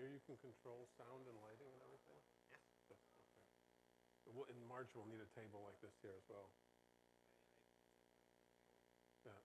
here you can control sound and lighting and everything? Yes. Yes, okay. In March, we'll need a table like this here as well. Yeah.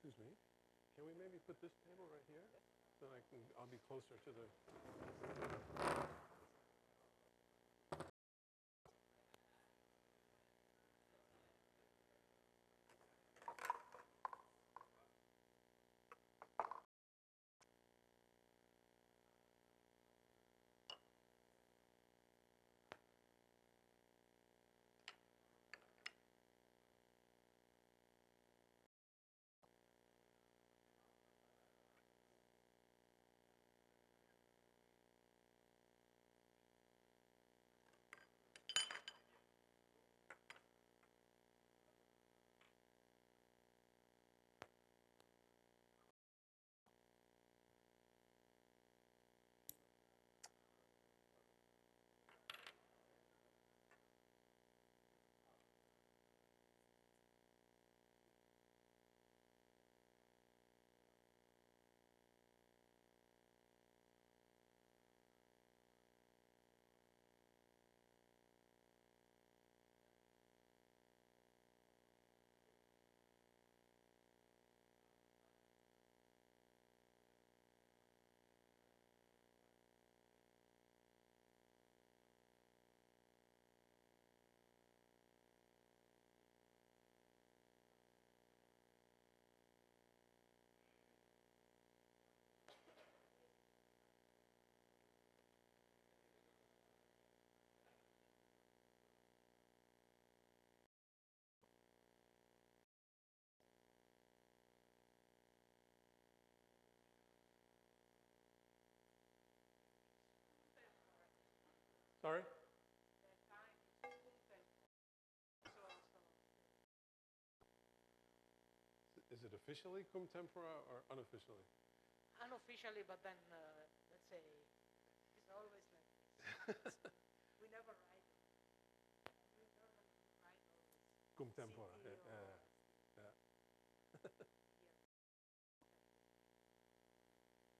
Excuse me, can we maybe put this table right here? So I'll be closer to the... Sorry? Is it officially cum tempora or unofficially? Unofficially, but then, let's say, it's always like this. We never write it. We normally write always Cum tempora. CT or Yeah.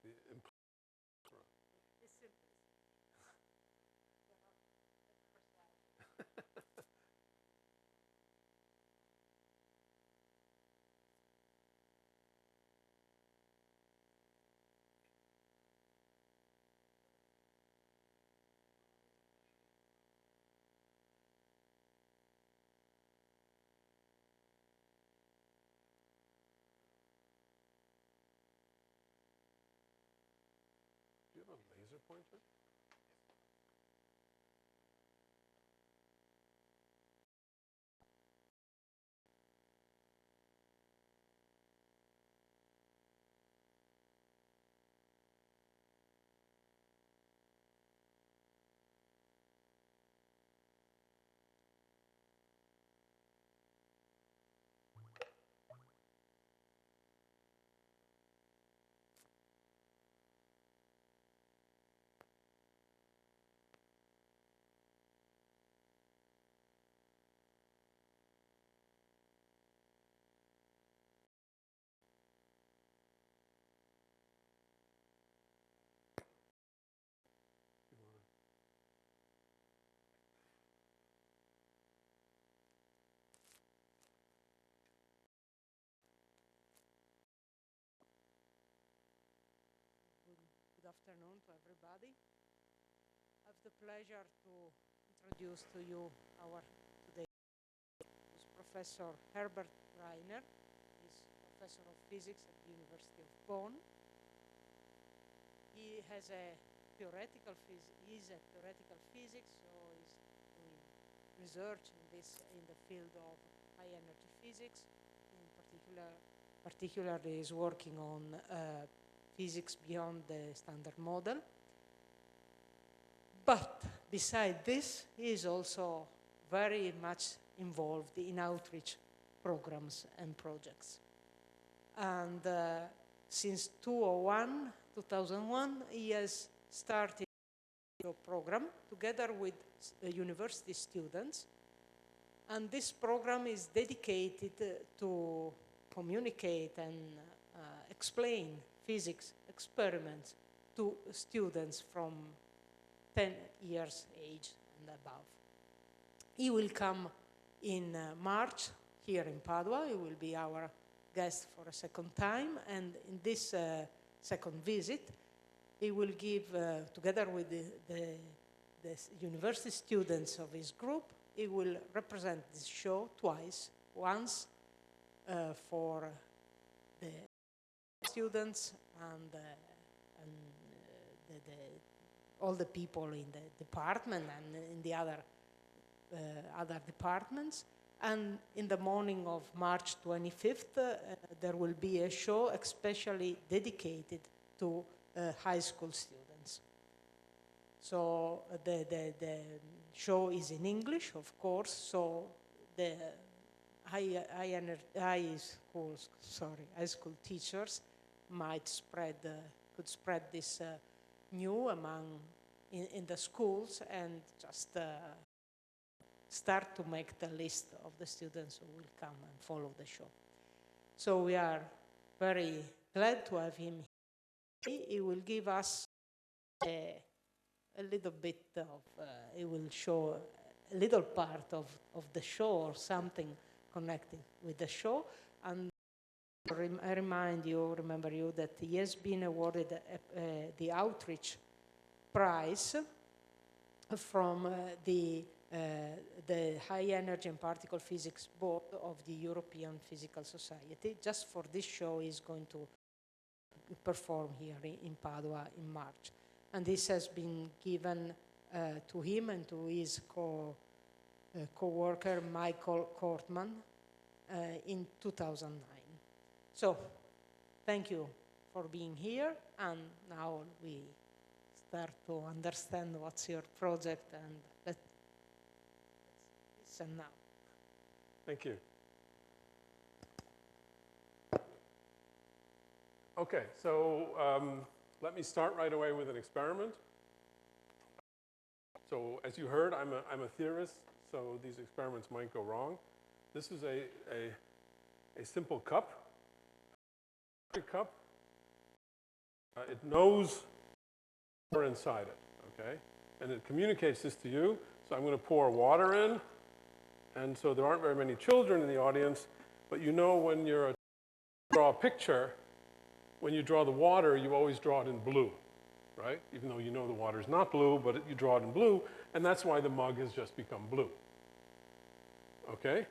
here. It's It's simple. Do you have a laser pointer? afternoon to everybody. I have the pleasure to introduce to you our today Professor Herbert Dreiner. He's Professor of Physics at the University of Bonn. He has a theoretical he's a theoretical physics, so he's doing research in the field of high energy physics. In particularly is working on physics beyond the standard model. But beside this, he is also very much involved in outreach programs and projects. And since 2001, he has started a program together with university students. And this program is dedicated to communicate and explain physics experiments to students from 10 years age and above. He will come in March here in Padua. He will be our guest for a second time. And in this second visit, he will give, together with the university students of his group, he will represent this show twice. Once for the students and all the people in the department and in the other departments. And in the morning of March 25th, there will be a show especially dedicated to high school students. So the show is in English, of course, so the high school teachers might could spread this new in the schools and just start to make the list of the students who will come and follow the show. So we are very glad to have him here. He will give us a little bit of, he will show a little part of the show or something connected with the show. And I remember you that he has been awarded the outreach prize from the High Energy and Particle Physics Board of the European Physical Society. Just for this show, he's going to perform here in Padua in March. And this has been given to him and to his co-worker, Michael Kortman, in 2009. So, thank you for being here, and now we start to understand what's your project, and let's listen now. Thank you. Okay, so let me start right away with an experiment. So as you heard, I'm a theorist, so these experiments might go wrong. This is a simple cup. It knows what's inside it, okay? And it communicates this to you. So I'm going to pour water in. And so there aren't very many children in the audience, but you know when you draw a picture, when you draw the water, you always draw it in blue, right? Even though you know the water is not blue, but you draw it in blue, and that's why the mug has just become blue. Okay?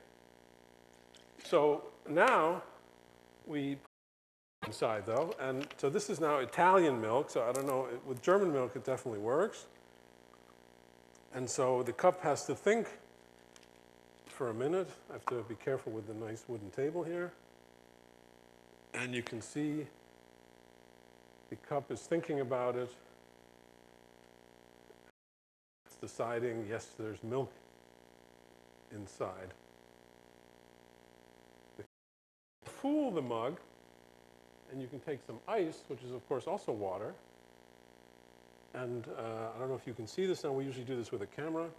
So now we put it inside, though, and so this is now Italian milk, so I don't know, with German milk it definitely works. And so the cup has to think for a minute. I have to be careful with the nice wooden table here. And you can see the cup is thinking about it. It's deciding, yes, there's milk inside. Fool the mug, and you can take some ice, which is of course also water. And I don't know if you can see this now. We usually do this with a camera.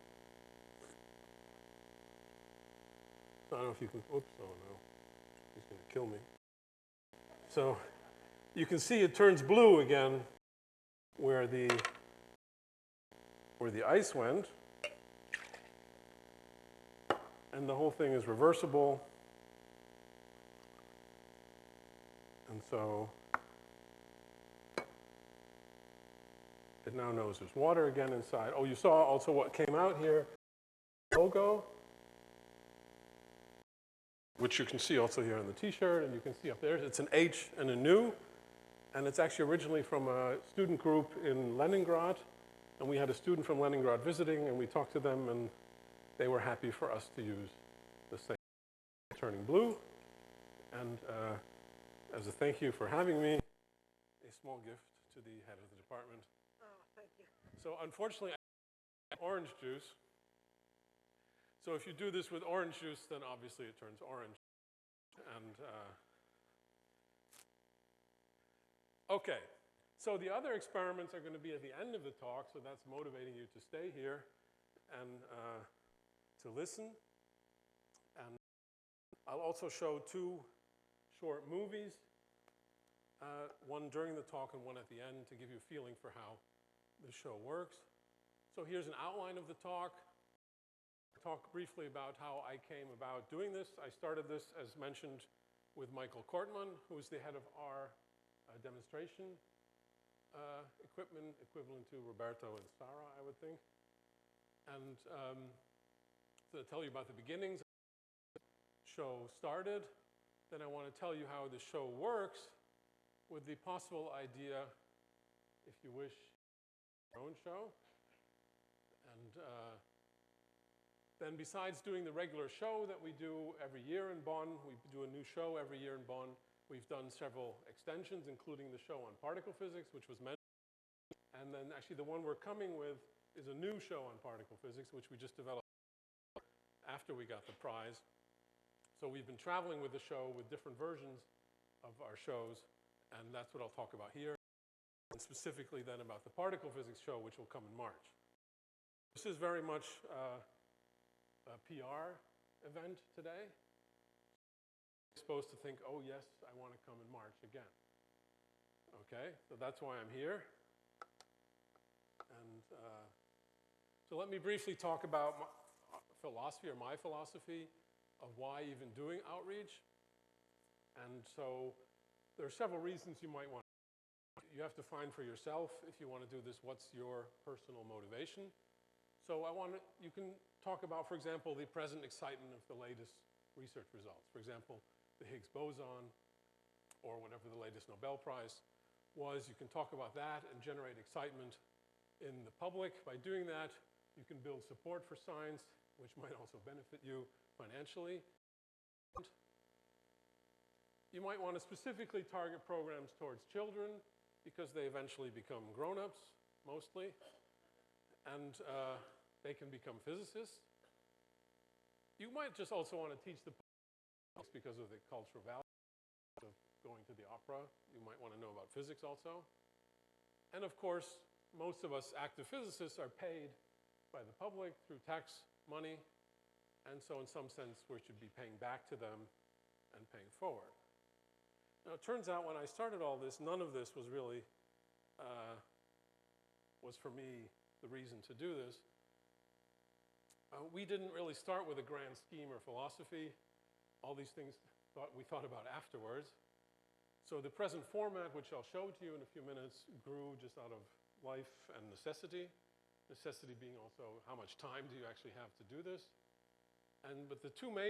So I don't know if you can, oops, oh no, he's going to kill me. So you can see it turns blue again where the ice went. And the whole thing is reversible. And so It now knows there's water again inside. Oh, you saw also what came out here, logo, which you can see also here on the t-shirt, and you can see up there. It's an H and a nu, and it's actually originally from a student group in Leningrad, and we had a student from Leningrad visiting, and we talked to them, and they were happy for us to use the same turning blue. And as a thank you for having me, a small gift to the head of the department. Oh, thank you. So unfortunately, I have orange juice. So if you do this with orange juice, then obviously it turns orange. And okay, so the other experiments are going to be at the end of the talk, so that's motivating you to stay here and to listen. And I'll also show two short movies, one during the talk and one at the end, to give you a feeling for how the show works. So here's an outline of the talk. I'll talk briefly about how I came about doing this. I started this, as mentioned, with Michael Kortman, who is the head of our demonstration equipment, equivalent to Roberto and Sarah, I would think. And to tell you about the beginnings, the show started. Then I want to tell you how the show works with the possible idea, if you wish, your own show. And then besides doing the regular show that we do every year in Bonn, we do a new show every year in Bonn. We've done several extensions, including the show on particle physics, which was mentioned. And then actually the one we're coming with is a new show on particle physics, which we just developed after we got the prize. So we've been traveling with the show with different versions of our shows, and that's what I'll talk about here. And specifically then about the particle physics show, which will come in March. This is very much a PR event today. You're supposed to think, oh yes, I want to come in March again. Okay, so that's why I'm here. And so let me briefly talk about my philosophy of why even doing outreach. And so there are several reasons you might want to. You have to find for yourself, if you want to do this, what's your personal motivation. So you can talk about, for example, the present excitement of the latest research results. For example, the Higgs boson, or whatever the latest Nobel Prize was. You can talk about that and generate excitement in the public. By doing that, you can build support for science, which might also benefit you financially. You might want to specifically target programs towards children because they eventually become grown-ups, mostly, and they can become physicists. You might just also want to teach the public because of the cultural value of going to the opera. You might want to know about physics also. And of course, most of us active physicists are paid by the public through tax money. And so in some sense, we should be paying back to them and paying forward. Now, it turns out when I started all this, none of this was really, was for me the reason to do this. We didn't really start with a grand scheme or philosophy. All these things we thought about afterwards. So the present format, which I'll show to you in a few minutes, grew just out of life and necessity. Necessity being also how much time do you actually have to do this. But the two main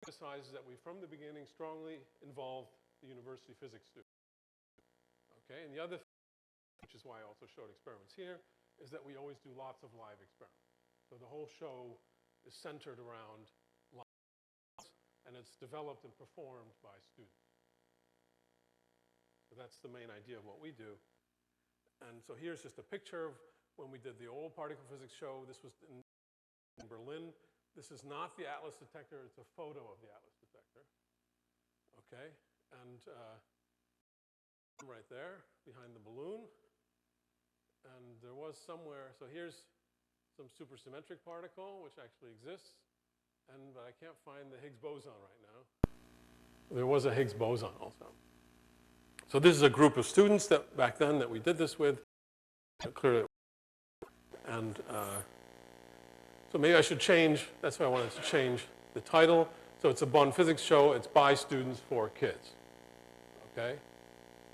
exercises that we, from the beginning, strongly involved the university physics students. Okay, and the other thing, which is why I also showed experiments here, is that we always do lots of live experiments. So the whole show is centered around live, and it's developed and performed by students. So that's the main idea of what we do. And so here's just a picture of when we did the old particle physics show. This was in Berlin. This is not the Atlas detector, it's a photo of the Atlas detector. Okay, and right there, behind the balloon. And there was somewhere, so here's some supersymmetric particle, which actually exists, but I can't find the Higgs boson right now. There was a Higgs boson also. So this is a group of students that back then that we did this with. Clearly, and so maybe I should change, that's why I wanted to change the title. So it's a Bonn physics show, it's by students for kids, okay?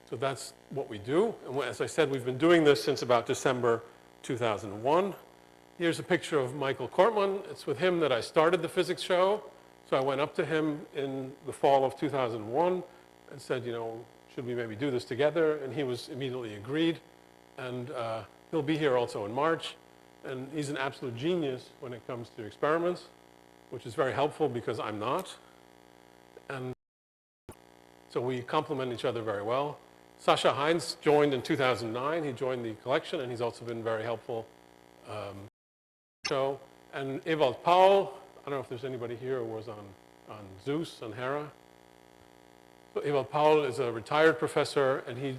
So that's what we do. And as I said, we've been doing this since about December 2001. Here's a picture of Michael Kortman. It's with him that I started the physics show. So I went up to him in the fall of 2001 and said, you know, should we maybe do this together? And he was immediately agreed. And he'll be here also in March. And he's an absolute genius when it comes to experiments, which is very helpful because I'm not. And so we complement each other very well. Sascha Heinz joined in 2009. He joined the collection, and he's also been very helpful. Show. And Ewald Paul, I don't know if there's anybody here who was on Zeus, on Hera. So Ewald Paul is a retired professor, and he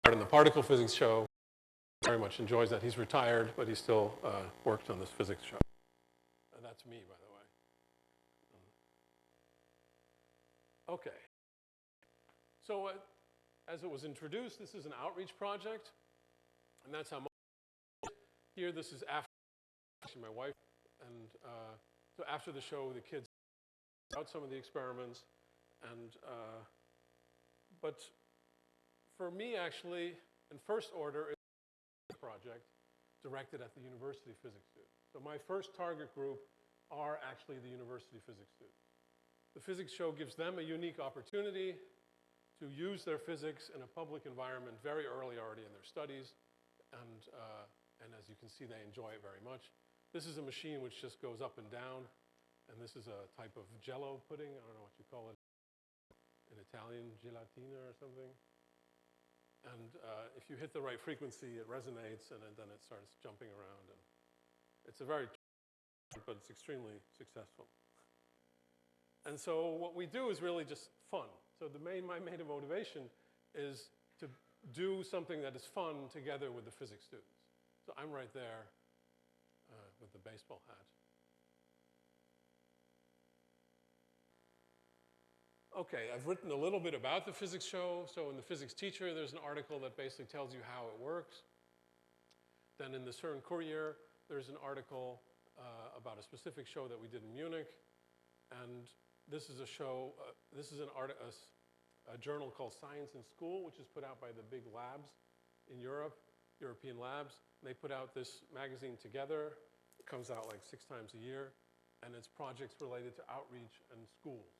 started in the particle physics show. Very much enjoys that. He's retired, but he still worked on this physics show. And that's me, by the way. Okay. So as it was introduced, this is an outreach project, and that's how much here. This is after my wife, and so after the show, the kids out some of the experiments, and but for me, actually, in first order, it's a project directed at the university physics students. So my first target group are actually the university physics students. The physics show gives them a unique opportunity to use their physics in a public environment very early already in their studies, and as you can see, they enjoy it very much. This is a machine which just goes up and down, and this is a type of jello pudding. I don't know what you call it in Italian, gelatina or something. And if you hit the right frequency, it resonates, and then it starts jumping around. And it's a very, but it's extremely successful. And so what we do is really just fun. So my main motivation is to do something that is fun together with the physics students. So I'm right there with the baseball hat. Okay, I've written a little bit about the physics show. So in the Physics Teacher, there's an article that basically tells you how it works. Then in the CERN Courier, there's an article about a specific show that we did in Munich. And this is a show, this is a journal called Science in School, which is put out by the big labs in Europe, European labs. They put out this magazine together. It comes out like 6 times a year. And it's projects related to outreach and schools.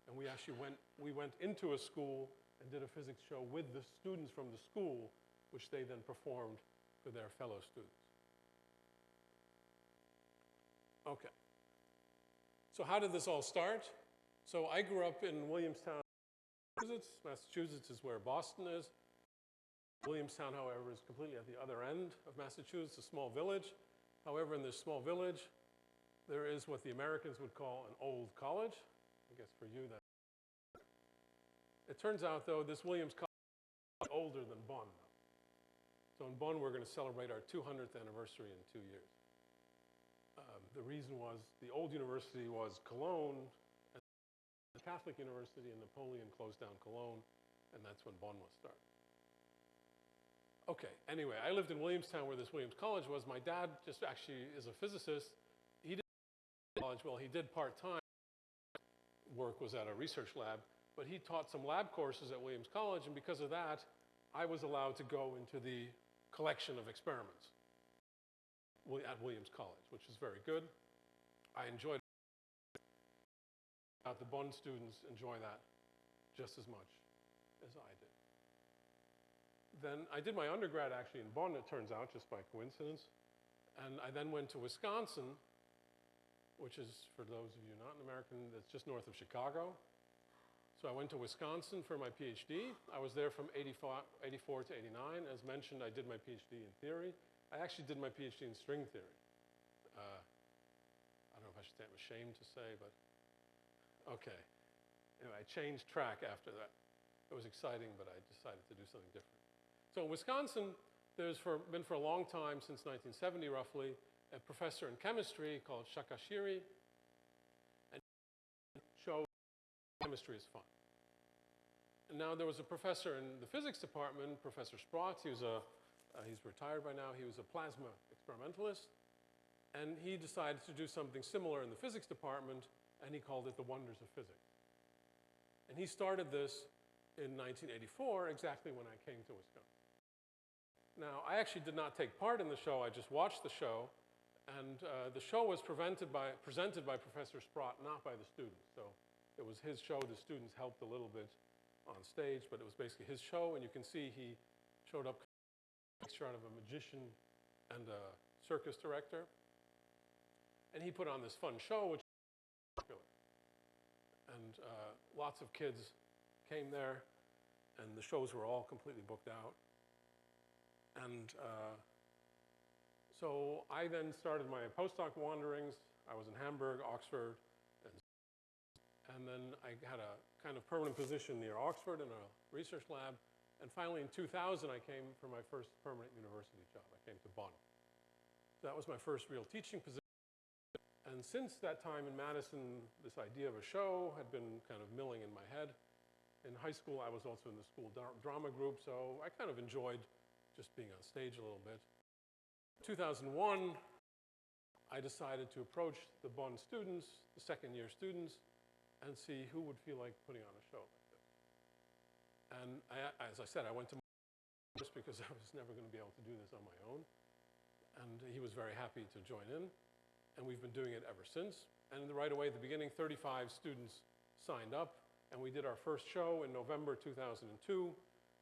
And we actually went into a school and did a physics show with the students from the school, which they then performed for their fellow students. Okay. So how did this all start? So I grew up in Williamstown, Massachusetts. Massachusetts is where Boston is. Williamstown, however, is completely at the other end of Massachusetts, a small village. However, in this small village, there is what the Americans would call an old college. I guess for you, that. It turns out, though, this Williams College is older than Bonn. So in Bonn, we're going to celebrate our 200th anniversary in 2 years. The reason was the old university was Cologne, and the Catholic University, and Napoleon closed down Cologne, and that's when Bonn was started. Okay, anyway, I lived in Williamstown where this Williams College was. My dad just actually is a physicist. He did college, well, he did part-time. Work was at a research lab, but he taught some lab courses at Williams College, and because of that, I was allowed to go into the collection of experiments at Williams College, which is very good. I enjoyed it. The Bonn students enjoy that just as much as I did. Then I did my undergrad actually in Bonn, it turns out, just by coincidence. And I then went to Wisconsin, which is, for those of you not an American, that's just north of Chicago. So I went to Wisconsin for my PhD. I was there from 84 to 89. As mentioned, I did my PhD in theory. I actually did my PhD in string theory. I don't know if I should say I'm ashamed to say, but okay. Anyway, I changed track after that. It was exciting, but I decided to do something different. So in Wisconsin, there's been for a long time, since 1970 roughly, a professor in chemistry called Shakashiri, and showed chemistry is fun. And now there was a professor in the physics department, Professor Sprott. He's retired by now. He was a plasma experimentalist, and he decided to do something similar in the physics department, and he called it the Wonders of Physics. And he started this in 1984, exactly when I came to Wisconsin. Now, I actually did not take part in the show. I just watched the show. And the show was presented by Professor Sprott, not by the students. So it was his show. The students helped a little bit on stage, but it was basically his show. And you can see he showed up a mixture out of a magician and a circus director. And he put on this fun show, which was popular. And lots of kids came there, and the shows were all completely booked out. And so I then started my postdoc wanderings. I was in Hamburg, Oxford, and then I had a kind of permanent position near Oxford in a research lab. And finally, in 2000, I came for my first permanent university job. I came to Bonn. So that was my first real teaching position. And since that time in Madison, this idea of a show had been kind of milling in my head. In high school, I was also in the school drama group, so I kind of enjoyed just being on stage a little bit. In 2001, I decided to approach the Bonn students, the second-year students, and see who would feel like putting on a show like this. And as I said, I went to just because I was never going to be able to do this on my own. And he was very happy to join in. And we've been doing it ever since. And right away at the beginning, 35 students signed up. And we did our first show in November 2002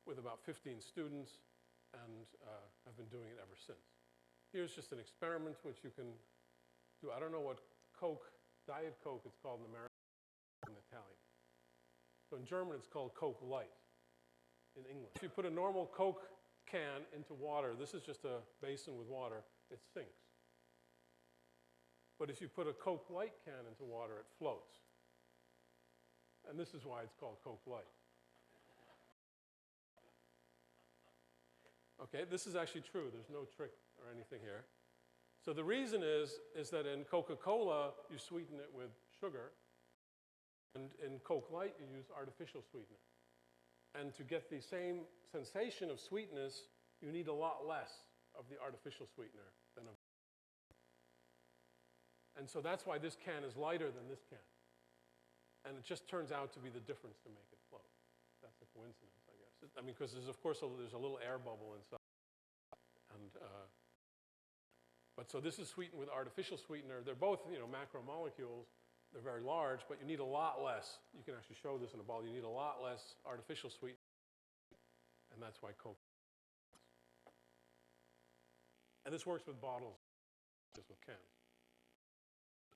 with about 15 students, and have been doing it ever since. Here's just an experiment which you can do. I don't know what Coke, Diet Coke, it's called in American and Italian. So in German, it's called Coke Light in English. If you put a normal Coke can into water, this is just a basin with water, it sinks. But if you put a Coke Light can into water, it floats. And this is why it's called Coke Light. Okay, this is actually true. There's no trick or anything here. So the reason is that in Coca-Cola, you sweeten it with sugar. And in Coke Light, you use artificial sweetener. And to get the same sensation of sweetness, you need a lot less of the artificial sweetener than of. And so that's why this can is lighter than this can. And it just turns out to be the difference to make it float. That's a coincidence, I guess. I mean, because there's, of course, there's a little air bubble inside. And, but so this is sweetened with artificial sweetener. They're both, macromolecules. They're very large, but you need a lot less. You can actually show this in a bottle. You need a lot less artificial sweetener. And that's why Coke. And this works with bottles, just with cans.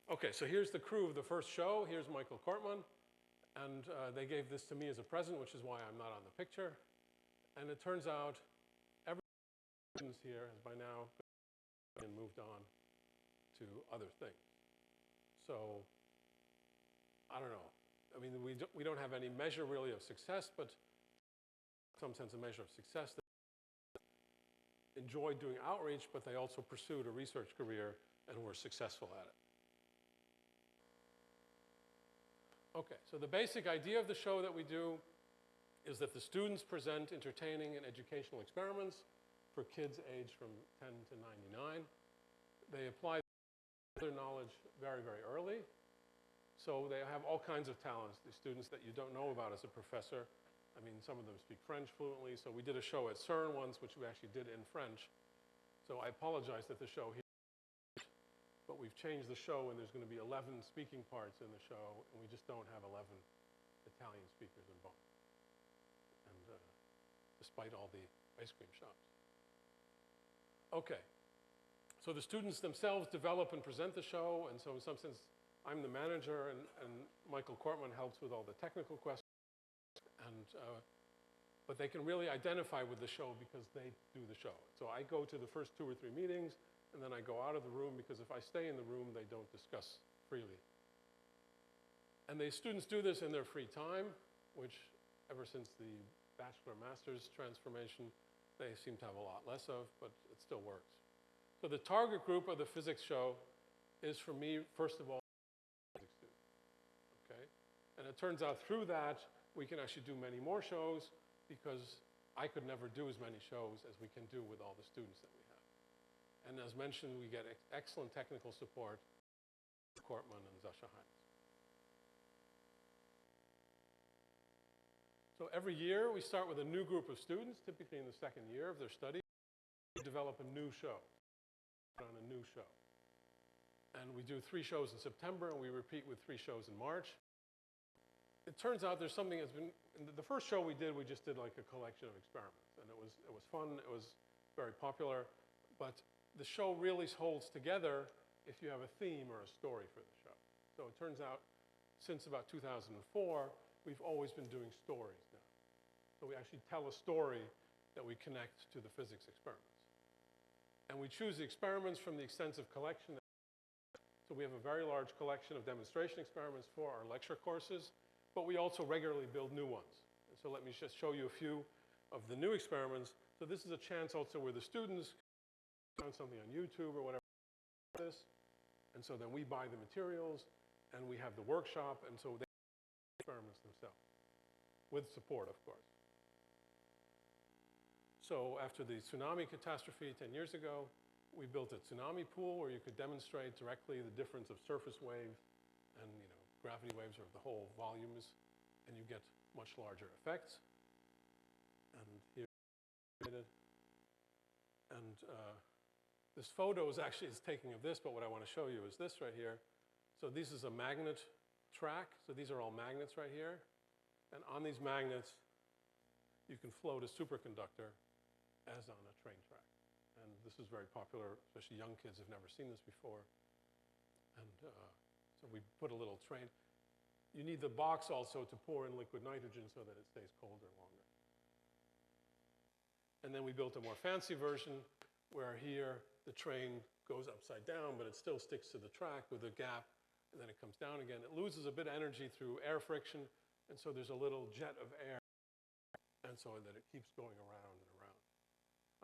Okay, so here's the crew of the first show. Here's Michael Kortman. And they gave this to me as a present, which is why I'm not on the picture. And it turns out every student here has by now been moved on to other things. So I don't know. I mean, we don't have any measure really of success, but in some sense a measure of success. They enjoyed doing outreach, but they also pursued a research career and were successful at it. Okay, so the basic idea of the show that we do is that the students present entertaining and educational experiments for kids aged from 10 to 99. They apply their knowledge very, very early. So they have all kinds of talents, the students that you don't know about as a professor. I mean, some of them speak French fluently. So we did a show at CERN once, which we actually did in French. So I apologize that the show here, but we've changed the show, and there's going to be 11 speaking parts in the show, and we just don't have 11 Italian speakers in Bonn, and despite all the ice cream shops. Okay, so the students themselves develop and present the show, and so in some sense, I'm the manager, and Michael Kortman helps with all the technical questions, and but they can really identify with the show because they do the show. So I go to the first 2 or 3 meetings, and then I go out of the room because if I stay in the room, they don't discuss freely. And the students do this in their free time, which ever since the bachelor-master's transformation, they seem to have a lot less of, but it still works. So the target group of the physics show is, for me, first of all, physics students, okay? And it turns out through that, we can actually do many more shows because I could never do as many shows as we can do with all the students that we have. And as mentioned, we get excellent technical support from Kortman and Zascha Heinz. So every year we start with a new group of students, typically in the second year of their study. We develop a new show, on a new show. And we do 3 shows in September, and we repeat with 3 shows in March. It turns out there's something that's been, in the first show we just did like a collection of experiments. And it was fun, it was very popular. But the show really holds together if you have a theme or a story for the show. So it turns out, since about 2004, we've always been doing stories now. So we actually tell a story that we connect to the physics experiments. And we choose the experiments from the extensive collection. So we have a very large collection of demonstration experiments for our lecture courses, but we also regularly build new ones. And so let me just show you a few of the new experiments. So this is a chance also where the students found something on YouTube or whatever, this, and so then we buy the materials, and we have the workshop, and so they experiments themselves, with support, of course. So after the tsunami catastrophe 10 years ago, we built a tsunami pool where you could demonstrate directly the difference of surface wave and gravity waves or the whole volumes, and you get much larger effects. And here, and this photo is taking of this, but what I want to show you is this right here. So this is a magnet track. So these are all magnets right here. And on these magnets, you can float a superconductor as on a train track. And this is very popular, especially young kids have never seen this before. And so we put a little train. You need the box also to pour in liquid nitrogen so that it stays colder longer. And then we built a more fancy version where here the train goes upside down, but it still sticks to the track with a gap, and then it comes down again. It loses a bit of energy through air friction, and so there's a little jet of air, and so that it keeps going around and around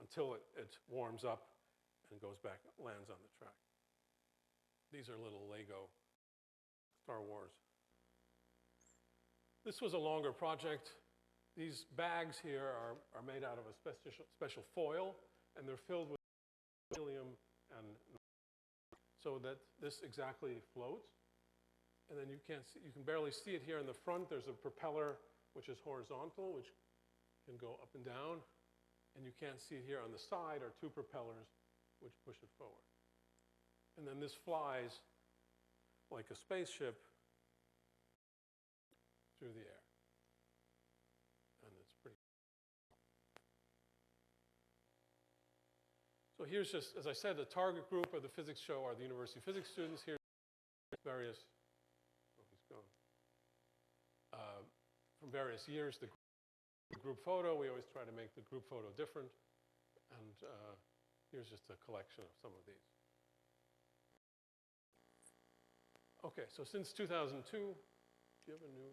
until it warms up and goes back, lands on the track. These are little Lego Star Wars. This was a longer project. These bags here are made out of a special foil, and they're filled with helium and so that this exactly floats. And then you can barely see it here in the front. There's a propeller which is horizontal, which can go up and down. And you can't see it here on the side are 2 propellers which push it forward. And then this flies like a spaceship through the air. And it's pretty. So here's just, as I said, the target group of the physics show are the university physics students. Here various, oh, he's gone. From various years, the group photo, we always try to make the group photo different. And here's just a collection of some of these. Okay, so since 2002, do you have a new,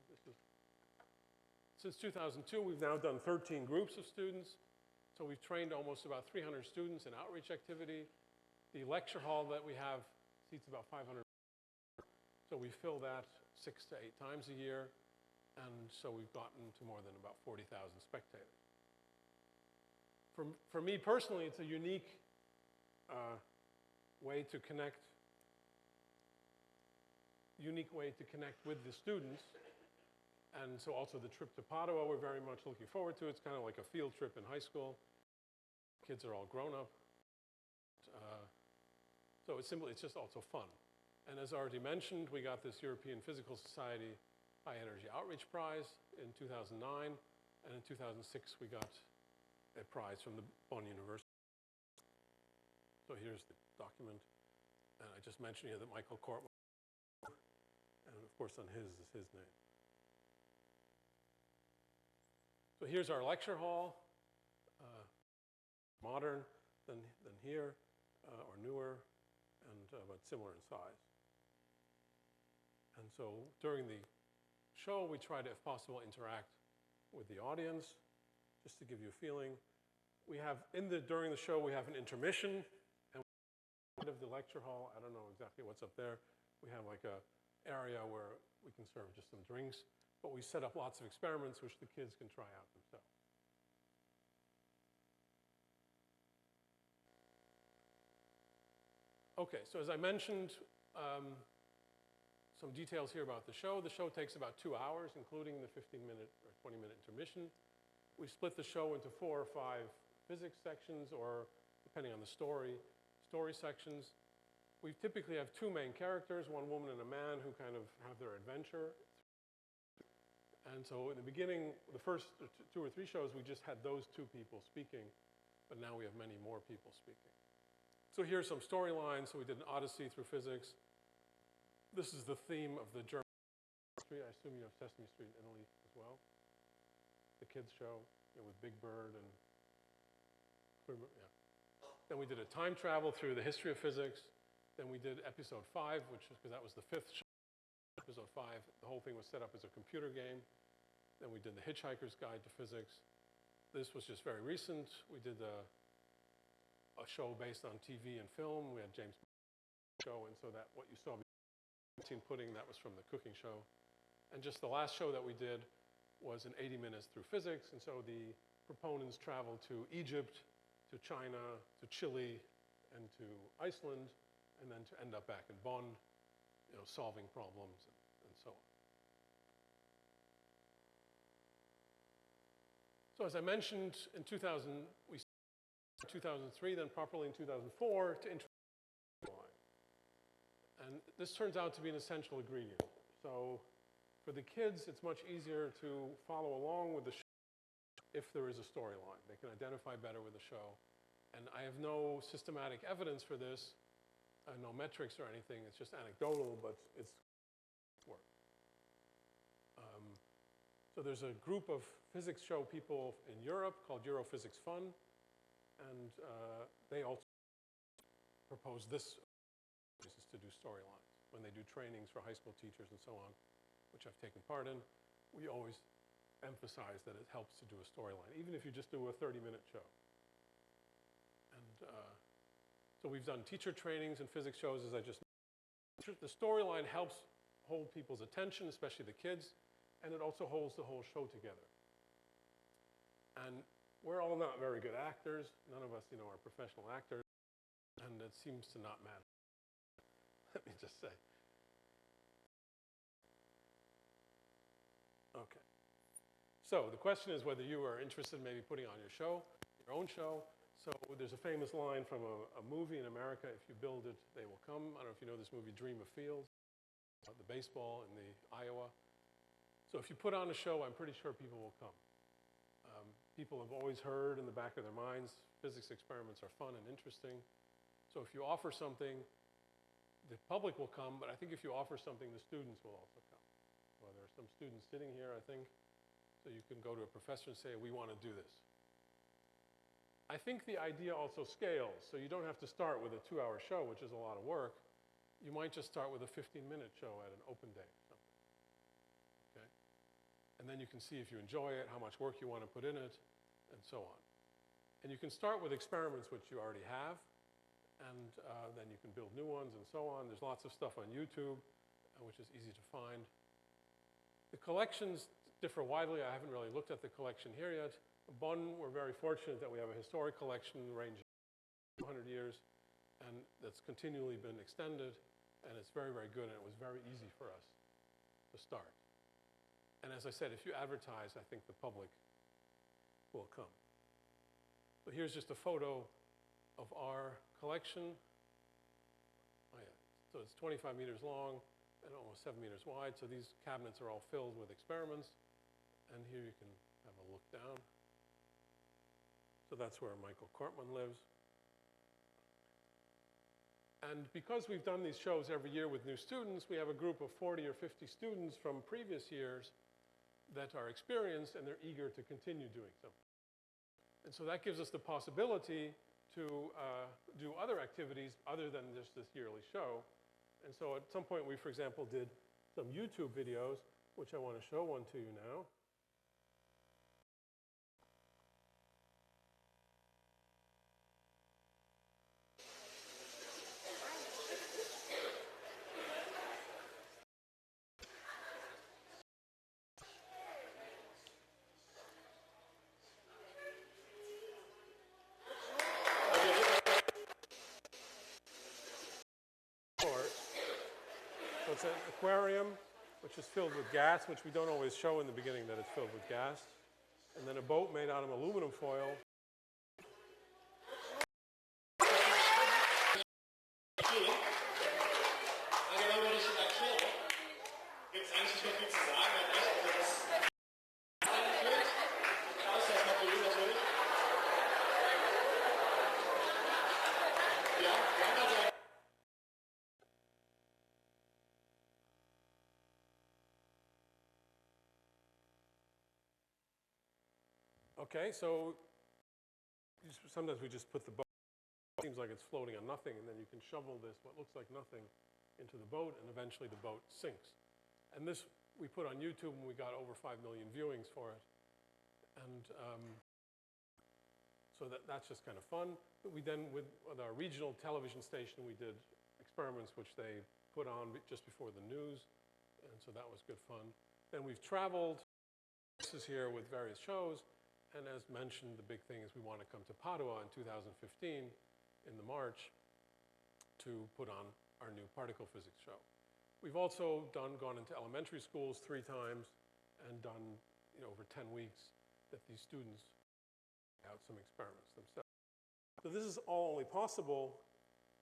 since 2002, we've now done 13 groups of students. So we've trained almost about 300 students in outreach activity. The lecture hall that we have seats about 500. So we fill that 6 to 8 times a year. And so we've gotten to more than about 40,000 spectators. For me personally, it's a unique way to connect with the students. And so also the trip to Padua, we're very much looking forward to. It's kind of like a field trip in high school. Kids are all grown up. So it's just also fun. And as already mentioned, we got this European Physical Society High Energy Outreach Prize in 2009. And in 2006, we got a prize from the Bonn University. So here's the document. And I just mentioned here that Michael Kort, and of course on his is his name. So here's our lecture hall, modern than here, or newer, and but similar in size. And so during the show, we try to, if possible, interact with the audience, just to give you a feeling. We have, during the show, we have an intermission, and out of the lecture hall, I don't know exactly what's up there, we have like a area where we can serve just some drinks. But we set up lots of experiments which the kids can try out themselves. Okay, so as I mentioned, some details here about the show. The show takes about 2 hours, including the 15-minute or 20-minute intermission. We split the show into 4 or 5 physics sections, or depending on the story sections. We typically have 2 main characters, one woman and a man, who kind of have their adventure. And so in the beginning, the first 2 or 3 shows, we just had those 2 people speaking, but now we have many more people speaking. So here's some storylines. So we did an odyssey through physics. This is the theme of the German Street. I assume you have Sesame Street in Italy as well. The kids show, with Big Bird and yeah. Then we did a time travel through the history of physics. Then we did episode 5, which is because that was the 5th show. Episode 5, the whole thing was set up as a computer game. Then we did the Hitchhiker's Guide to Physics. This was just very recent. We did a show based on TV and film. We had James show, and so that what you saw pudding, that was from the cooking show. And just the last show that we did was in 80 minutes through physics, and so the proponents traveled to Egypt, to China, to Chile, and to Iceland, and then to end up back in Bonn, solving problems and so on. So as I mentioned, in 2003, then properly in 2004, to introduce the line. And this turns out to be an essential ingredient. So for the kids, it's much easier to follow along with the show if there is a storyline. They can identify better with the show. And I have no systematic evidence for this, no metrics or anything. It's just anecdotal, but it's work. So there's a group of physics show people in Europe called Europhysics Fun, and they also propose this is to do storylines. When they do trainings for high school teachers and so on, which I've taken part in, we always emphasize that it helps to do a storyline, even if you just do a 30-minute show. And so we've done teacher trainings and physics shows, as I just mentioned. The storyline helps hold people's attention, especially the kids, and it also holds the whole show together. And we're all not very good actors. None of us, are professional actors, and it seems to not matter. Let me just say. Okay. So the question is whether you are interested in maybe putting on your own show. So there's a famous line from a movie in America: if you build it, they will come. I don't know if you know this movie, Dream of Fields, about the baseball in the Iowa. So if you put on a show, I'm pretty sure people will come. People have always heard in the back of their minds, physics experiments are fun and interesting. So if you offer something, the public will come, but I think if you offer something, the students will also come. Well, there are some students sitting here, I think. So you can go to a professor and say, we want to do this. I think the idea also scales. So you don't have to start with a 2-hour show, which is a lot of work. You might just start with a 15-minute show at an open day or something. Okay? And then you can see if you enjoy it, how much work you want to put in it, and so on. And you can start with experiments which you already have, and then you can build new ones and so on. There's lots of stuff on YouTube, which is easy to find. The collections differ widely. I haven't really looked at the collection here yet. Bonn, we're very fortunate that we have a historic collection ranging 200 years, and that's continually been extended, and it's very, very good, and it was very easy for us to start. And as I said, if you advertise, I think the public will come. So here's just a photo of our collection. Oh yeah, so it's 25 meters long and almost 7 meters wide. So these cabinets are all filled with experiments. And here you can have a look down. So that's where Michael Kortman lives. And because we've done these shows every year with new students, we have a group of 40 or 50 students from previous years that are experienced, and they're eager to continue doing something. And so that gives us the possibility to do other activities other than just this yearly show. And so at some point we, for example, did some YouTube videos, which I want to show one to you now. it's an aquarium, which is filled with gas, which we don't always show in the beginning that it's filled with gas. And then a boat made out of aluminum foil. Okay, so sometimes we just put the boat, it seems like it's floating on nothing, and then you can shovel this, what looks like nothing, into the boat, and eventually the boat sinks. And this we put on YouTube, and we got over 5 million viewings for it. And so that's just kind of fun. But we then, with our regional television station, we did experiments which they put on just before the news, and so that was good fun. Then we've traveled places here with various shows. And as mentioned, the big thing is we want to come to Padua in 2015 in the March to put on our new particle physics show. We've also gone into elementary schools 3 times and done over 10 weeks that these students out some experiments themselves. So this is all only possible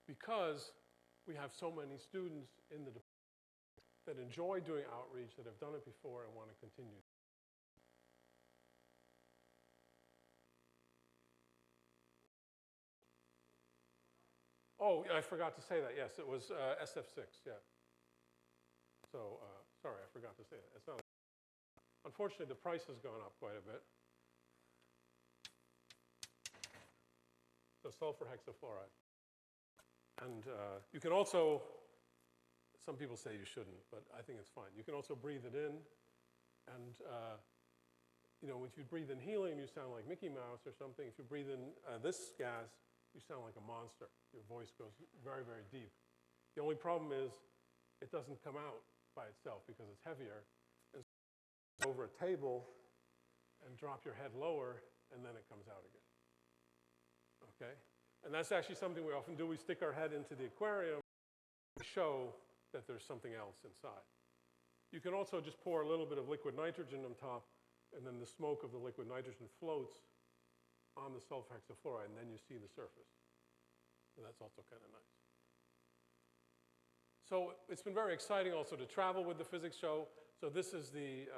because we have so many students in the department that enjoy doing outreach, that have done it before and want to continue. Oh, I forgot to say that. Yes, it was SF6, yeah. So, sorry, I forgot to say that. It's not. Unfortunately, the price has gone up quite a bit. So sulfur hexafluoride. And you can also, some people say you shouldn't, but I think it's fine. You can also breathe it in. And, if you breathe in helium, you sound like Mickey Mouse or something. If you breathe in this gas, you sound like a monster. Your voice goes very, very deep. The only problem is it doesn't come out by itself because it's heavier. And so over a table and drop your head lower, and then it comes out again. Okay? And that's actually something we often do. We stick our head into the aquarium to show that there's something else inside. You can also just pour a little bit of liquid nitrogen on top, and then the smoke of the liquid nitrogen floats on the sulfur hexafluoride, and then you see the surface. So that's also kind of nice. So it's been very exciting also to travel with the physics show. So this is the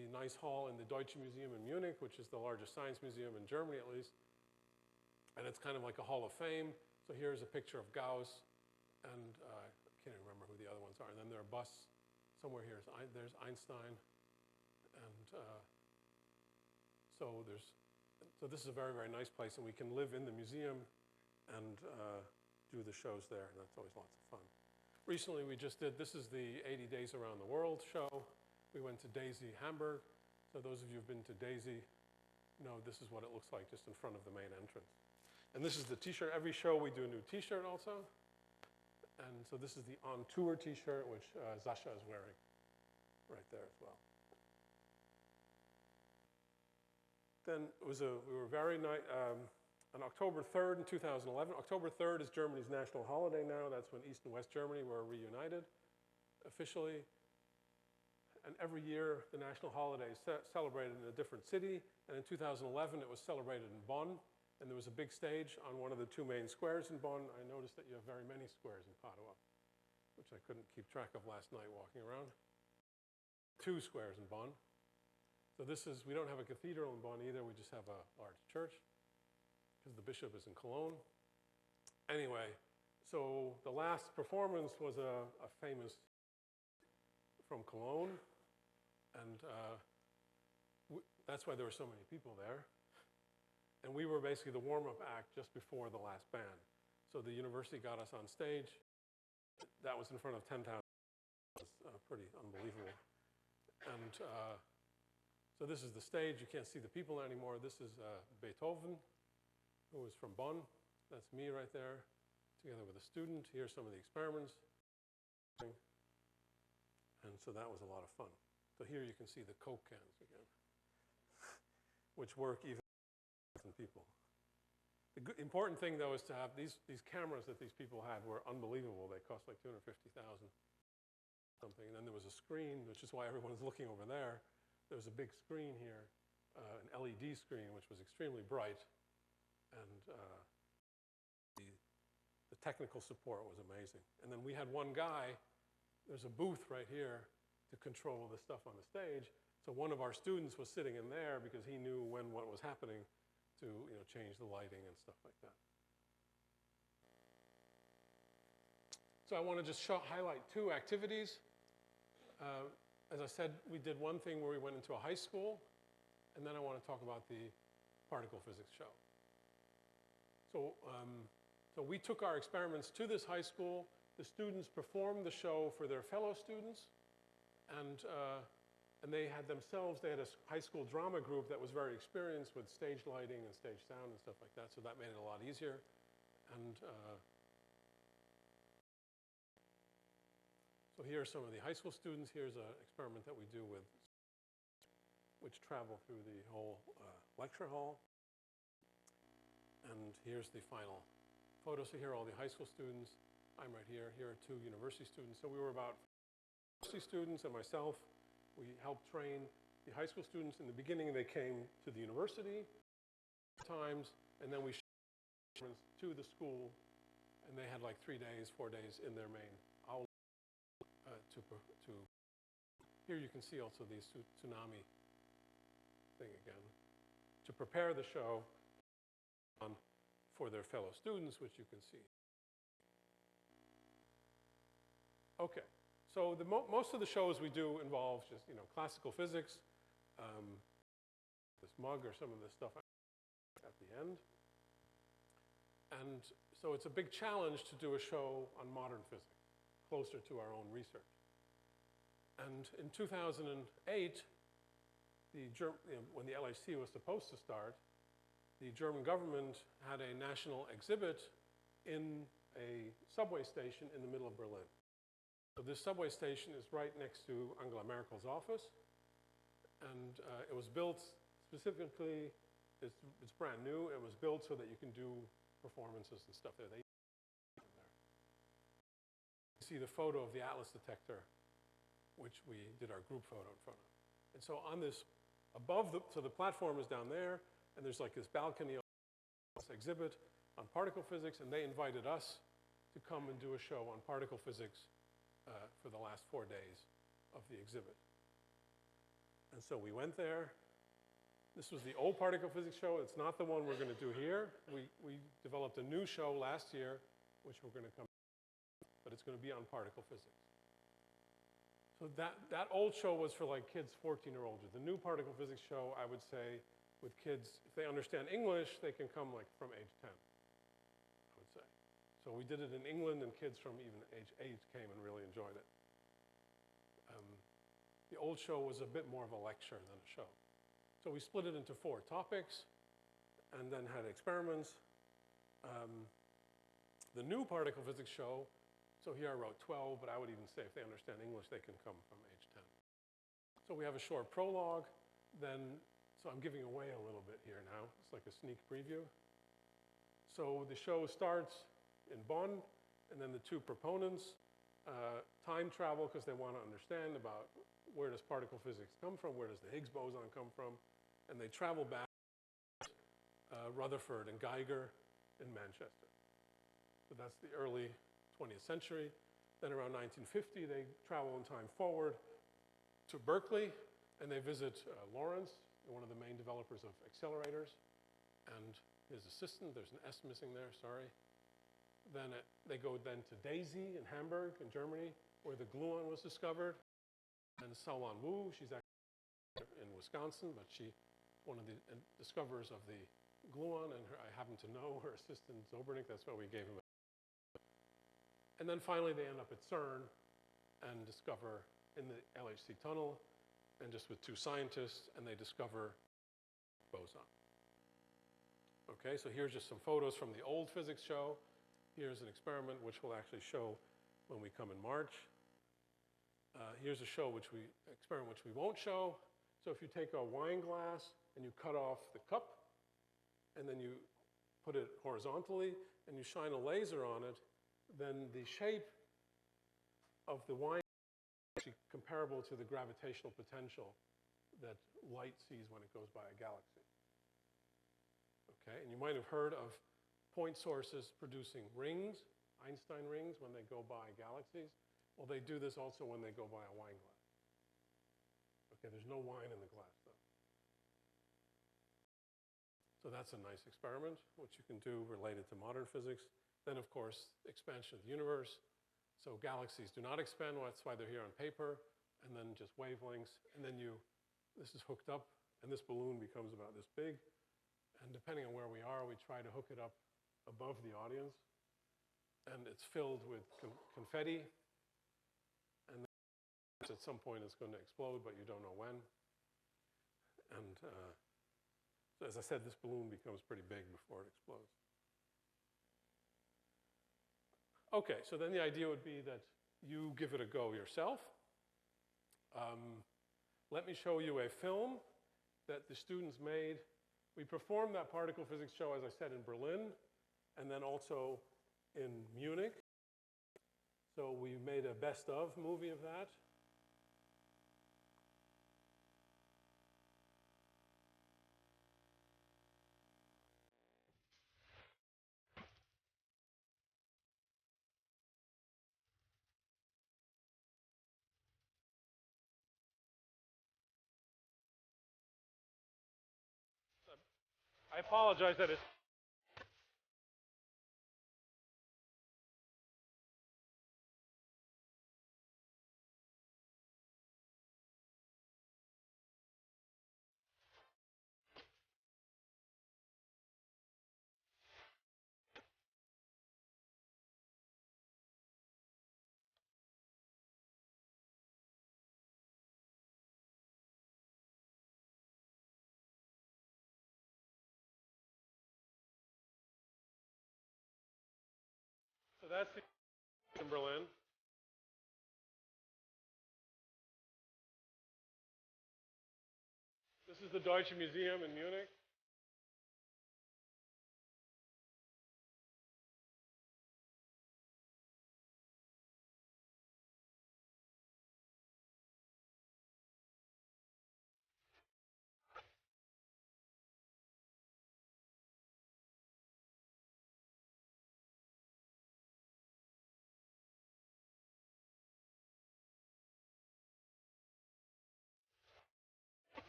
nice hall in the Deutsche Museum in Munich, which is the largest science museum in Germany at least. And it's kind of like a hall of fame. So here's a picture of Gauss, and I can't even remember who the other ones are. And then there are busts somewhere here. There's Einstein. And so this is a very, very nice place, and we can live in the museum and do the shows there, and that's always lots of fun. Recently, we just did, this is the 80 Days Around the World show. We went to Daisy, Hamburg. So those of you who've been to Daisy know this is what it looks like just in front of the main entrance. And this is the t-shirt. Every show we do a new t-shirt also. And so this is the On Tour t-shirt, which Sasha is wearing right there as well. Then we were very nice, on October 3rd in 2011. October 3rd is Germany's national holiday now. That's when East and West Germany were reunited officially. And every year, the national holiday is celebrated in a different city. And in 2011, it was celebrated in Bonn. And there was a big stage on one of the 2 main squares in Bonn. I noticed that you have very many squares in Padua, which I couldn't keep track of last night walking around. 2 squares in Bonn. So we don't have a cathedral in Bonn either. We just have a large church because the bishop is in Cologne. Anyway, so the last performance was a famous from Cologne. And that's why there were so many people there. And we were basically the warm-up act just before the last band. So the university got us on stage. That was in front of 10,000. It was pretty unbelievable. And so this is the stage. You can't see the people anymore. This is Beethoven, who was from Bonn. That's me right there, together with a student. Here's some of the experiments. And so that was a lot of fun. So here you can see the Coke cans again, which work even with people. The important thing, though, is to have these cameras that these people had were unbelievable. They cost like $250,000. something, and then there was a screen, which is why everyone's looking over there. There was a big screen here, an LED screen, which was extremely bright, and the technical support was amazing. And then we had one guy, there's a booth right here to control the stuff on the stage. So one of our students was sitting in there because he knew when what was happening to change the lighting and stuff like that. So I want to just highlight two activities. As I said, we did one thing where we went into a high school, and then I want to talk about the particle physics show. So we took our experiments to this high school. The students performed the show for their fellow students, and they had a high school drama group that was very experienced with stage lighting and stage sound and stuff like that, so that made it a lot easier. And so here are some of the high school students. Here's an experiment that we do with, which travel through the whole lecture hall. And here's the final photo. So here are all the high school students. I'm right here. Here are two university students. So we were about university students and myself. We helped train the high school students. In the beginning, they came to the university times, and then we shipped to the school, and they had like 3 days, 4 days in their main aula here you can see also the tsunami thing again, to prepare the show for their fellow students, which you can see. Okay, so most of the shows we do involve just classical physics, this mug or some of this stuff at the end. And so it's a big challenge to do a show on modern physics, closer to our own research. And in 2008, when the LHC was supposed to start, the German government had a national exhibit in a subway station in the middle of Berlin. So this subway station is right next to Angela Merkel's office. And it was built specifically, it's brand new. It was built so that you can do performances and stuff there. You see the photo of the Atlas detector, which we did our group photo in front of. And so on this, so the platform is down there, and there's like this balcony of this exhibit on particle physics, and they invited us to come and do a show on particle physics for the last 4 days of the exhibit. And so we went there. This was the old particle physics show. It's not the one we're going to do here. We developed a new show last year, which we're going to come, but it's going to be on particle physics. So that old show was for like kids 14 or older. The new particle physics show, I would say, with kids, if they understand English, they can come like from age 10, I would say. So we did it in England, and kids from even age 8 came and really enjoyed it. The old show was a bit more of a lecture than a show. So we split it into 4 topics and then had experiments. The new particle physics show, so here I wrote 12, but I would even say if they understand English, they can come from age 10. So we have a short prologue, so I'm giving away a little bit here now. It's like a sneak preview. So the show starts in Bonn, and then the 2 proponents time travel because they want to understand about where does particle physics come from, where does the Higgs boson come from, and they travel back to Rutherford and Geiger in Manchester. So that's the early 20th century. Then around 1950, they travel in time forward to Berkeley, and they visit Lawrence, one of the main developers of accelerators, and his assistant. There's an S missing there, sorry. Then they go then to Daisy in Hamburg, in Germany, where the gluon was discovered. And Xiaolan Wu, she's actually in Wisconsin, but one of the discoverers of the gluon, and I happen to know her assistant, Zobernik, that's why we gave him a. And then finally, they end up at CERN and discover in the LHC tunnel, and just with 2 scientists, and they discover boson. Okay, so here's just some photos from the old physics show. Here's an experiment which we'll actually show when we come in March. Here's a experiment which we won't show. So if you take a wine glass and you cut off the cup, and then you put it horizontally, and you shine a laser on it, then the shape of the wine actually comparable to the gravitational potential that light sees when it goes by a galaxy. Okay, and you might have heard of point sources producing rings, Einstein rings, when they go by galaxies. Well, they do this also when they go by a wine glass. Okay, there's no wine in the glass, though. So that's a nice experiment, which you can do related to modern physics. Then, of course, expansion of the universe. So galaxies do not expand, that's why they're here on paper, and then just wavelengths. And then this is hooked up, and this balloon becomes about this big. And depending on where we are, we try to hook it up above the audience. And it's filled with confetti. And then at some point it's going to explode, but you don't know when. And so as I said, this balloon becomes pretty big before it explodes. Okay, so then the idea would be that you give it a go yourself. Let me show you a film that the students made. We performed that particle physics show, as I said, in Berlin, and then also in Munich. So we made a best of movie of that. I apologize that it's so that's the in Berlin. This is the Deutsche Museum in Munich.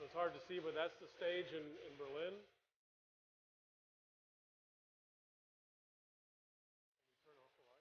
So it's hard to see, but that's the stage in Berlin. Turn off the light.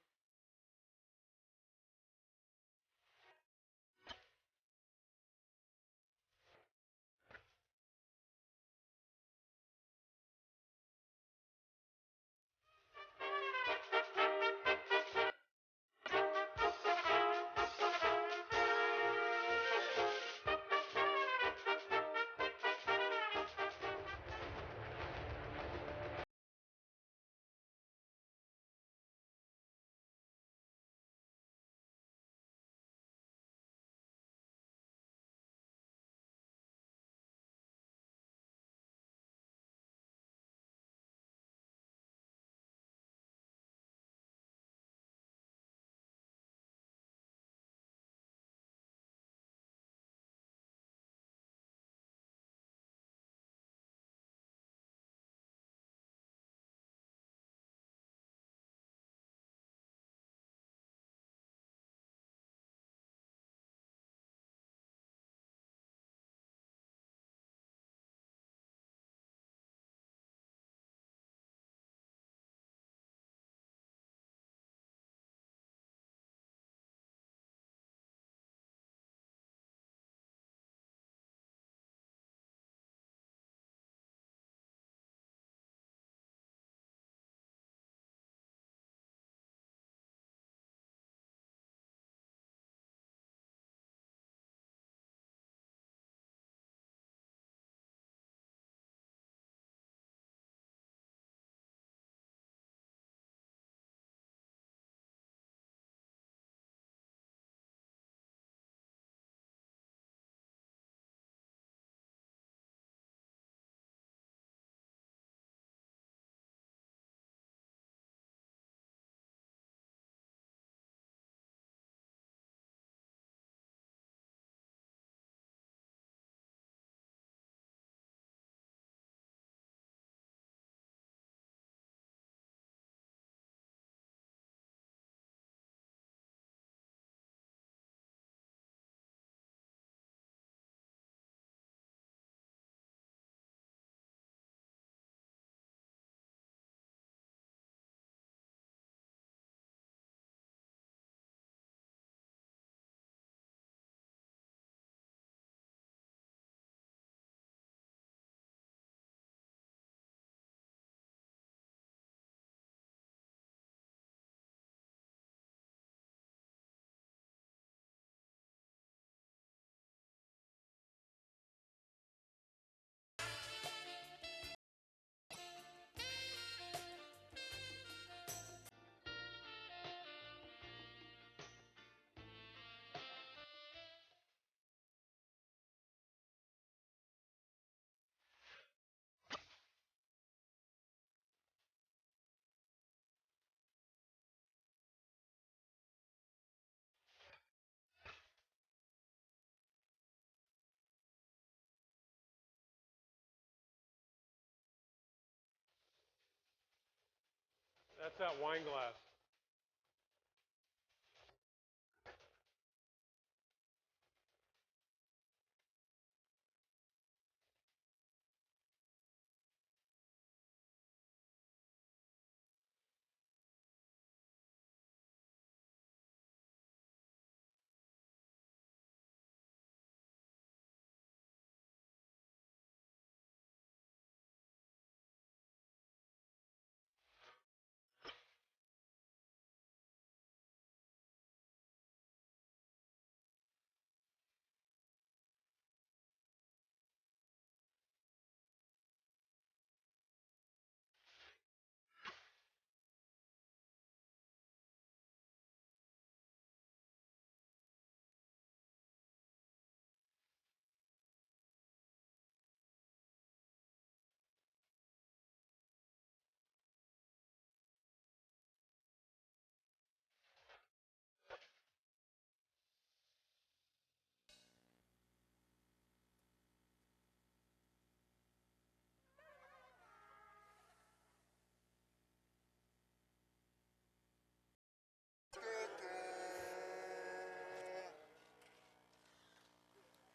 that wine glass?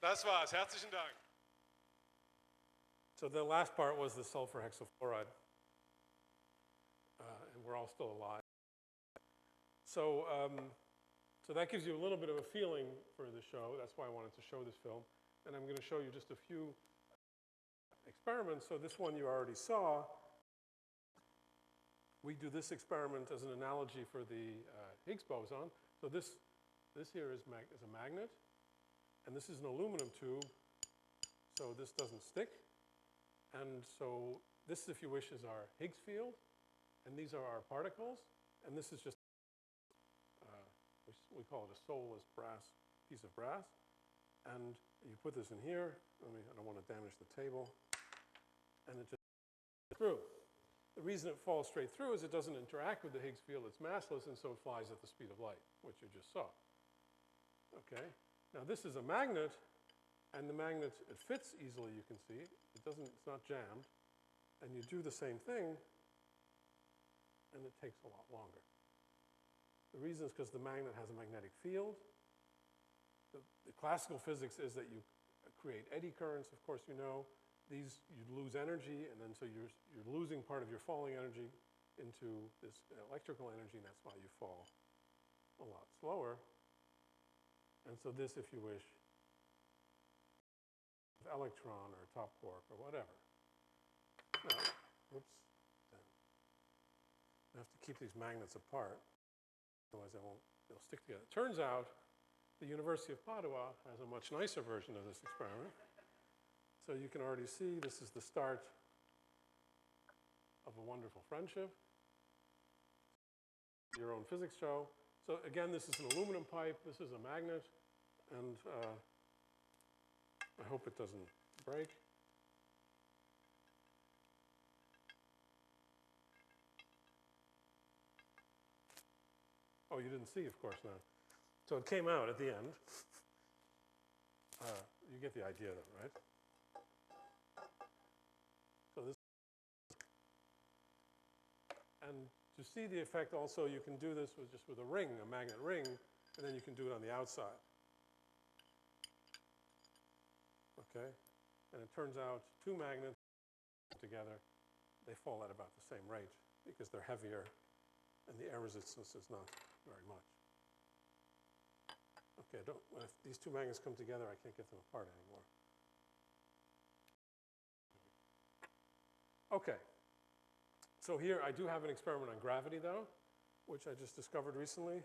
Das war's. Herzlichen Dank. So the last part was the sulfur hexafluoride. And we're all still alive. So, so that gives you a little bit of a feeling for the show. That's why I wanted to show this film. And I'm going to show you just a few experiments. So this one you already saw. We do this experiment as an analogy for the Higgs boson. So this here is a magnet. And this is an aluminum tube, so this doesn't stick. And so this, if you wish, is our Higgs field. And these are our particles. And this is just, we call it a soulless piece of brass. And you put this in here. I don't want to damage the table. And it just goes through. The reason it falls straight through is it doesn't interact with the Higgs field. It's massless, and so it flies at the speed of light, which you just saw. Okay? Now this is a magnet, and the magnet, it fits easily, you can see. It's not jammed. And you do the same thing, and it takes a lot longer. The reason is because the magnet has a magnetic field. The classical physics is that you create eddy currents, of course you know. These, you lose energy, and then so you're losing part of your falling energy into this electrical energy, and that's why you fall a lot slower. And so this, if you wish, electron or top quark or whatever. Now, oops. I have to keep these magnets apart, otherwise they'll stick together. It turns out the University of Padua has a much nicer version of this experiment. So you can already see this is the start of a wonderful friendship. Your own physics show. So again, this is an aluminum pipe. This is a magnet. And I hope it doesn't break. Oh, you didn't see, of course, now. So it came out at the end. You get the idea, though, right? So this, and to see the effect also, you can do this with just with a ring, a magnet ring, and then you can do it on the outside. Okay? And it turns out two magnets together, they fall at about the same rate because they're heavier and the air resistance is not very much. Okay, if these two magnets come together, I can't get them apart anymore. Okay. So here I do have an experiment on gravity, though, which I just discovered recently.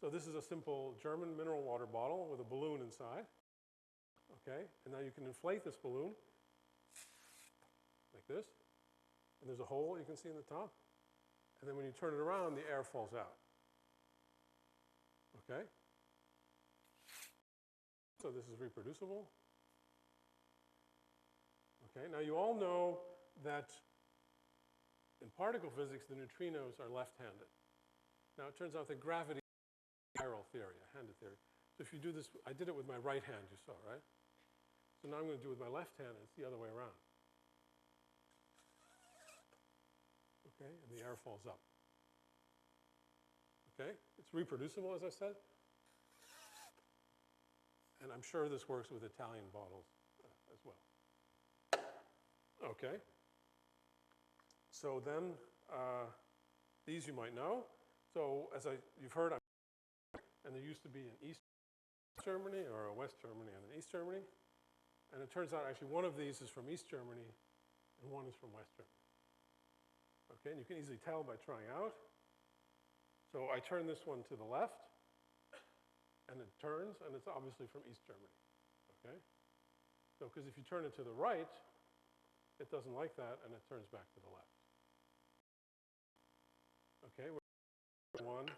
So this is a simple German mineral water bottle with a balloon inside. Okay, and now you can inflate this balloon like this. And there's a hole you can see in the top. And then when you turn it around, the air falls out. Okay? So this is reproducible. Okay, now you all know that in particle physics, the neutrinos are left-handed. Now it turns out that gravity is a spiral theory, a handed theory. So if you do this, I did it with my right hand, you saw, right? So now I'm going to do it with my left hand, and it's the other way around. Okay, and the air falls up. Okay? It's reproducible, as I said. And I'm sure this works with Italian bottles as well. Okay. So then, these you might know. So as you've heard, and there used to be an East Germany or a West Germany and an East Germany. And it turns out actually one of these is from East Germany and one is from West Germany. Okay, and you can easily tell by trying out. So I turn this one to the left, and it turns, and it's obviously from East Germany. Okay? So, because if you turn it to the right, it doesn't like that, and it turns back to the left. Okay, one,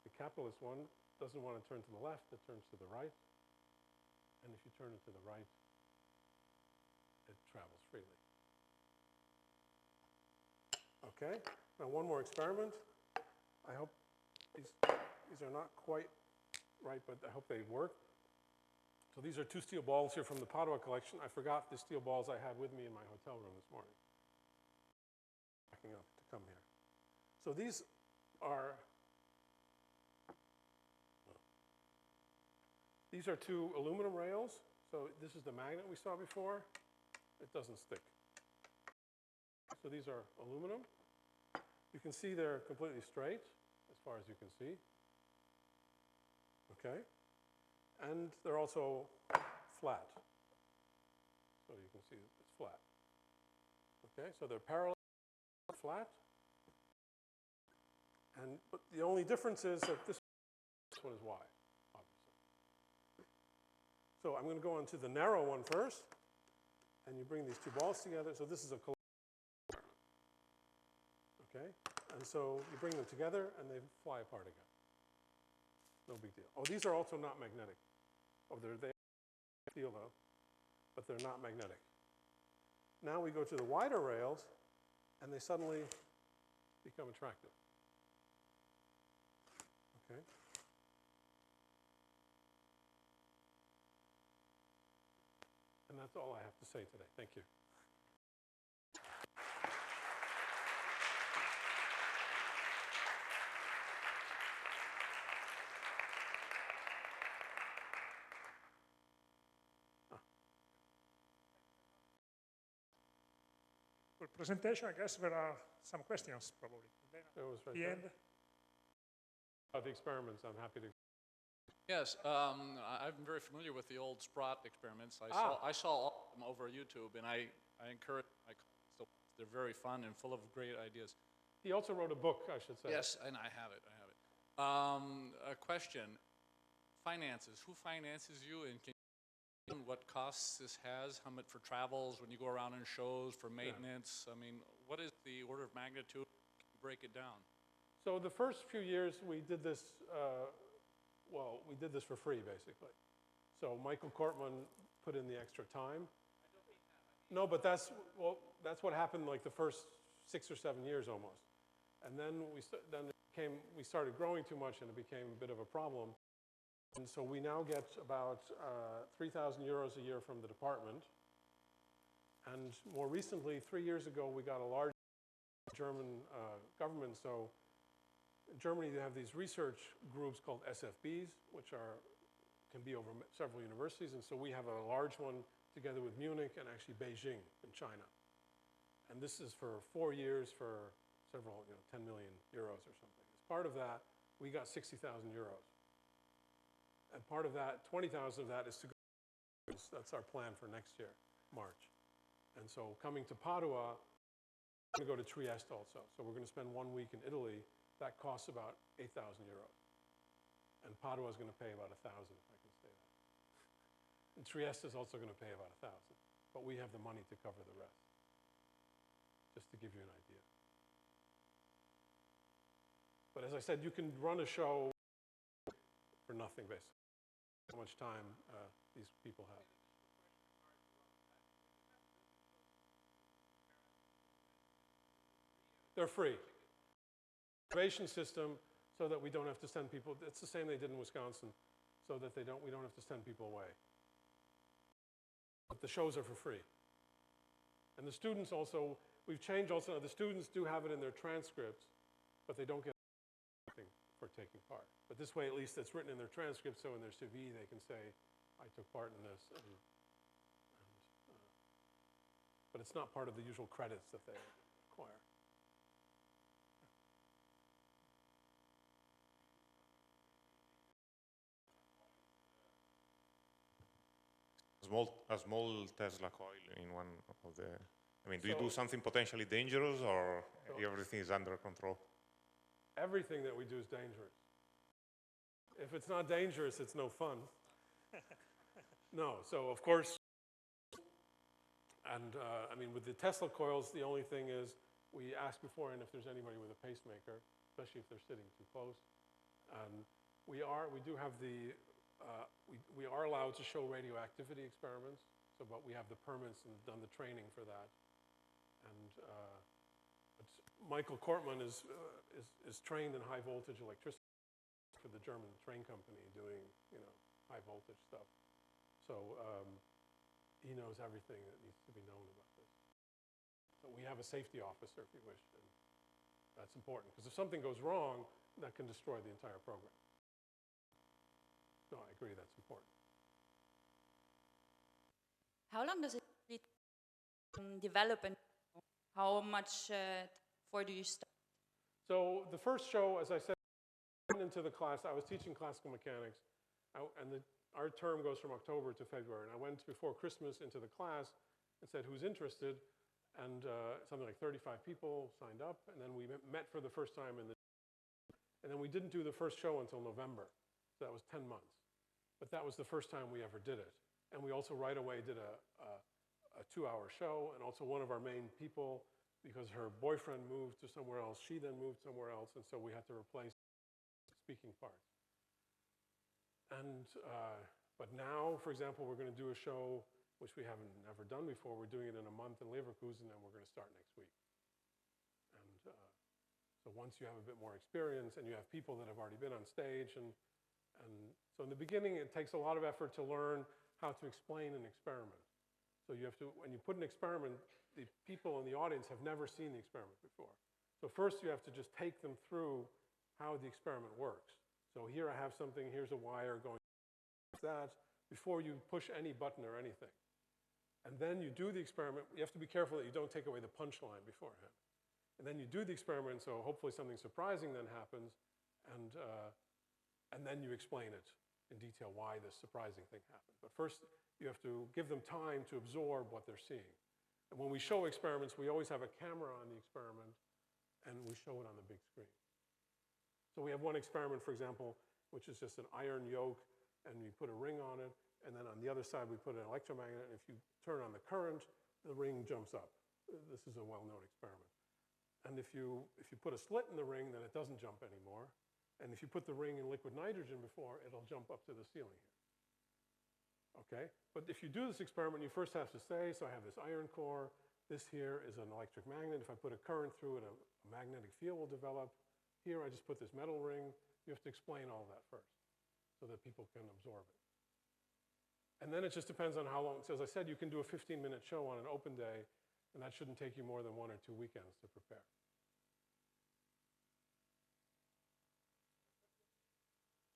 the capitalist one doesn't want to turn to the left, it turns to the right. And if you turn it to the right, it travels freely. Okay, now one more experiment. I hope these are not quite right, but I hope they work. So these are 2 steel balls here from the Padua collection. I forgot the steel balls I had with me in my hotel room this morning. Backing up to come here. So these are 2 aluminum rails. So this is the magnet we saw before. It doesn't stick. So these are aluminum. You can see they're completely straight, as far as you can see. Okay? And they're also flat. So you can see it's flat. Okay, so they're parallel, flat. But the only difference is that this one is wide, obviously. So I'm going to go on to the narrow one first. And you bring these 2 balls together. So this is a colloquium. Okay? And so you bring them together, and they fly apart again. No big deal. Oh, these are also not magnetic. Oh, they steel though, but they're not magnetic. Now we go to the wider rails, and they suddenly become attractive. Okay? And that's all I have to say today. Thank you. For presentation, I guess there are some questions probably. It was right The there. end. About the experiments, I'm happy to. Yes, I'm very familiar with the old Sprott experiments. I saw all of them over YouTube, and I encourage my colleagues to watch. They're very fun and full of great ideas. He also wrote a book, I should say. Yes, and I have it. A question: finances. Who finances you, and can you tell what costs this has? How much for travels when you go around in shows, for maintenance? I mean, what is the order of magnitude? Can you break it down? So the first few years we did this. We did this for free, basically. So Michael Kortman put in the extra time. No, but that's what happened like the first 6 or 7 years almost. And then we started growing too much, and it became a bit of a problem. And so we now get about 3,000 euros a year from the department. And more recently, 3 years ago, we got a large German government. So in Germany, they have these research groups called SFBs, which can be over several universities. And so we have a large one together with Munich and actually Beijing in China. And this is for 4 years for several, 10 million euros or something. As part of that, we got 60,000 euros. And part of that, 20,000 of that is to go. That's our plan for next year, March. And so coming to Padua, we're going to go to Trieste also. So we're going to spend 1 week in Italy. That costs about 8,000 euros. And Padua is going to pay about 1,000, if I can say that. And Trieste is also going to pay about 1,000. But we have the money to cover the rest, just to give you an idea. But as I said, you can run a show for nothing, basically. How much time these people have. They're free. Reservation system so that we don't have to send people. It's the same they did in Wisconsin, so that we don't have to send people away. But the shows are for free. And the students also, we've changed also, the students do have it in their transcripts, but they don't get for taking part. But this way, at least it's written in their transcript, so in their CV they can say, I took part in this. But it's not part of the usual credits that they acquire. A small Tesla coil in one of the... I mean, do you do something potentially dangerous, or everything is under control? Everything that we do is dangerous. If it's not dangerous, it's no fun. No, so of course, and I mean, with the Tesla coils, the only thing is we ask beforehand if there's anybody with a pacemaker, especially if they're sitting too close. And we do have the, we are allowed to show radioactivity experiments, so, but we have the permits and done the training for that. And Michael Kortman is trained in high voltage electricity for the German train company doing, high voltage stuff. So he knows everything that needs to be known about this. So we have a safety officer, if you wish, and that's important, because if something goes wrong, that can destroy the entire program. So I agree, that's important. How long does it develop, and how much before do you start? So the first show, as I said, I went into the class. I was teaching classical mechanics, and our term goes from October to February. And I went before Christmas into the class and said, who's interested? And something like 35 people signed up. And then we met for the first time and then we didn't do the first show until November. So that was 10 months. But that was the first time we ever did it. And we also right away did a 2-hour show. And also one of our main people, because her boyfriend moved to somewhere else, she then moved somewhere else. And so we had to replace speaking parts. And, but now, for example, we're going to do a show which we haven't never done before. We're doing it in a month in Leverkusen, and we're going to start next week. And so once you have a bit more experience and you have people that have already been on stage, and so in the beginning, it takes a lot of effort to learn how to explain an experiment. So you have to, when you put an experiment, the people in the audience have never seen the experiment before. So first you have to just take them through how the experiment works. So here I have something, here's a wire going like that, before you push any button or anything. And then you do the experiment. You have to be careful that you don't take away the punchline beforehand. And then you do the experiment, so hopefully something surprising then happens, and then you explain it in detail why this surprising thing happened. But first, you have to give them time to absorb what they're seeing. And when we show experiments, we always have a camera on the experiment, and we show it on the big screen. So we have one experiment, for example, which is just an iron yoke, and we put a ring on it, and then on the other side we put an electromagnet, and if you turn on the current, the ring jumps up. This is a well-known experiment. And if you put a slit in the ring, then it doesn't jump anymore. And if you put the ring in liquid nitrogen before, it'll jump up to the ceiling here. Okay? But if you do this experiment, you first have to say, so I have this iron core, this here is an electric magnet. If I put a current through it, a magnetic field will develop. Here I just put this metal ring. You have to explain all that first so that people can absorb it. And then it just depends on how long. So as I said, you can do a 15-minute show on an open day, and that shouldn't take you more than 1 or 2 weekends to prepare.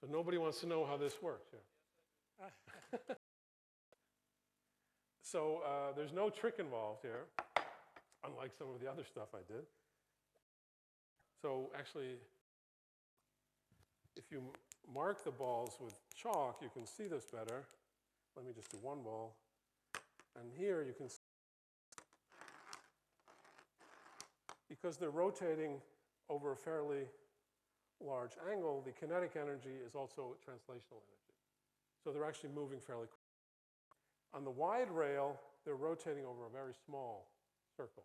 So nobody wants to know how this works here. So there's no trick involved here, unlike some of the other stuff I did. So actually, if you mark the balls with chalk, you can see this better. Let me just do one ball. And here you can see, because they're rotating over a fairly large angle, the kinetic energy is also translational energy. So they're actually moving fairly quickly. On the wide rail, they're rotating over a very small circle.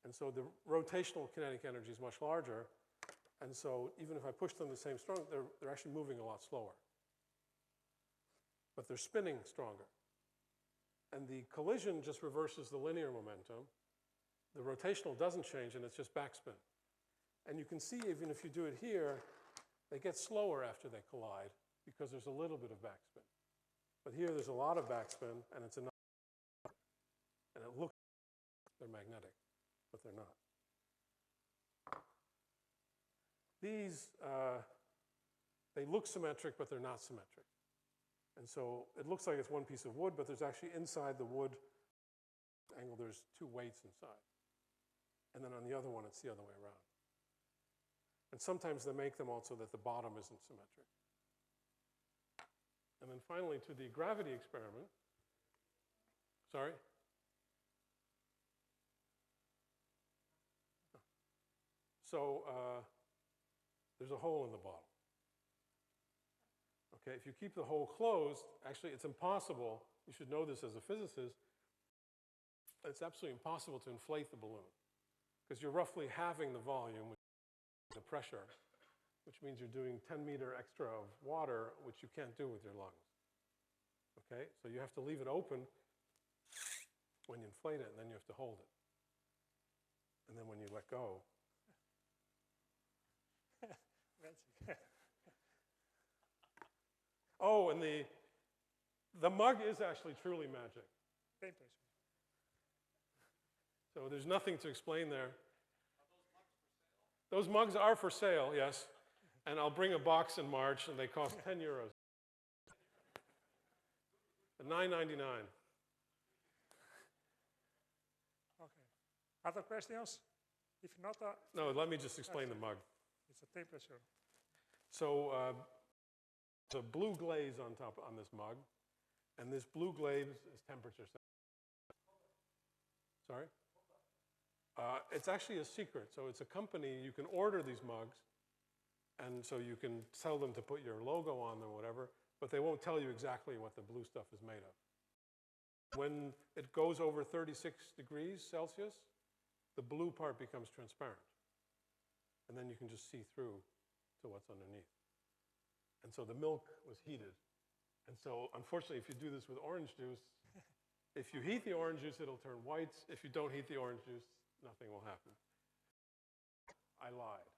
And so the rotational kinetic energy is much larger. And so even if I push them the same strength, they're actually moving a lot slower. But they're spinning stronger. And the collision just reverses the linear momentum. The rotational doesn't change, and it's just backspin. And you can see, even if you do it here, they get slower after they collide because there's a little bit of backspin. But here there's a lot of backspin, and it's enough. And it looks like they're magnetic, but they're not. these, they look symmetric, but they're not symmetric. And so it looks like it's one piece of wood, but there's actually inside the wood angle, there's two weights inside. And then on the other one, it's the other way around. And sometimes they make them also that the bottom isn't symmetric. And then finally, to the gravity experiment. Sorry? So there's a hole in the bottle. Okay, if you keep the hole closed, actually it's impossible, you should know this as a physicist, it's absolutely impossible to inflate the balloon because you're roughly halving the volume, the pressure, which means you're doing 10-meter extra of water, which you can't do with your lungs. Okay, so you have to leave it open when you inflate it, and then you have to hold it. And then when you let go. Oh, and the mug is actually truly magic. So there's nothing to explain there. Those mugs are for sale, yes. And I'll bring a box in March, and they cost 10 euros. $9.99. Okay. Other questions? If not, no, let me just explain the mug. It's a temperature. So there's a blue glaze on top on this mug, and this blue glaze is temperature sensitive. Sorry? It's actually a secret. So it's a company, you can order these mugs, and so you can tell them to put your logo on them or whatever, but they won't tell you exactly what the blue stuff is made of. When it goes over 36 degrees Celsius, the blue part becomes transparent. And then you can just see through to what's underneath. And so the milk was heated. And so unfortunately, if you do this with orange juice, if you heat the orange juice, it'll turn white. If you don't heat the orange juice, nothing will happen. I lied.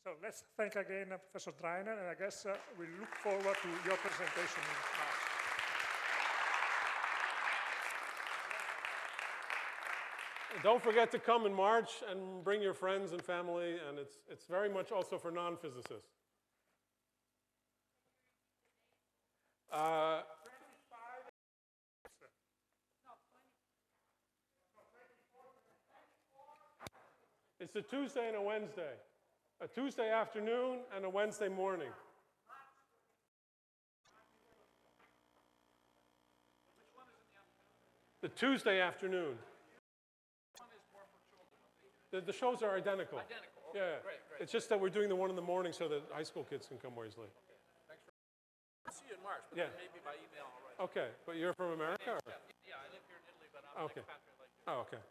So let's thank again Professor Dreiner, and I guess we look forward to your presentation in March. Don't forget to come in March and bring your friends and family, and it's very much also for non-physicists. It's a Tuesday and a Wednesday. A Tuesday afternoon and a Wednesday morning. The Tuesday afternoon. The shows are identical. Identical, okay, Yeah. great. It's just that we're doing the one in the morning so that high school kids can come more easily. Thanks for. I'll see you in March, but Yeah. maybe by email already. Okay, but you're from America? Or? Yeah, I live here in Italy, but I'm an expatriate like you. Oh, okay.